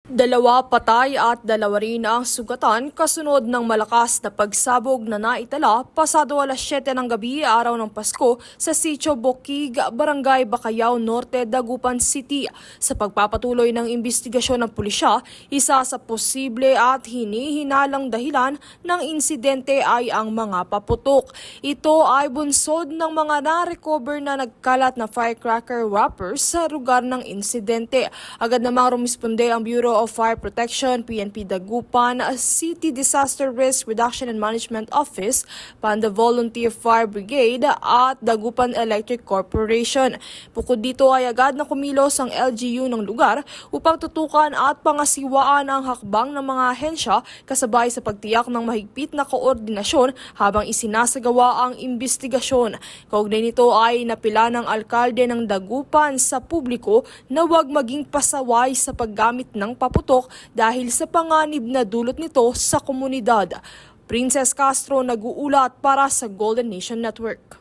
Dalawa patay at dalawa rin ang sugatan kasunod ng malakas na pagsabog na naitala pasado alas 7 ng gabi araw ng Pasko sa Sitio Bokig, Barangay Bacayao Norte, Dagupan City. Sa pagpapatuloy ng imbestigasyon ng pulisya, isa sa posible at hinihinalang dahilan ng insidente ay ang mga paputok. Ito ay bunsod ng mga na-recover na nagkalat na firecracker wrappers sa lugar ng insidente. Agad namang rumisponde ang Bureau of Fire Protection, PNP Dagupan, City Disaster Risk Reduction and Management Office, Panda Volunteer Fire Brigade at Dagupan Electric Corporation. Bukod dito ay agad na kumilos ang LGU ng lugar upang tutukan at pangasiwaan ang hakbang ng mga ahensya kasabay sa pagtiyak ng mahigpit na koordinasyon habang isinasagawa ang imbestigasyon. Kaugnay nito ay napila ng alkalde ng Dagupan sa publiko na huwag maging pasaway sa paggamit ng paputok dahil sa panganib na dulot nito sa komunidad. Princess Castro nag-uulat para sa Golden Nation Network.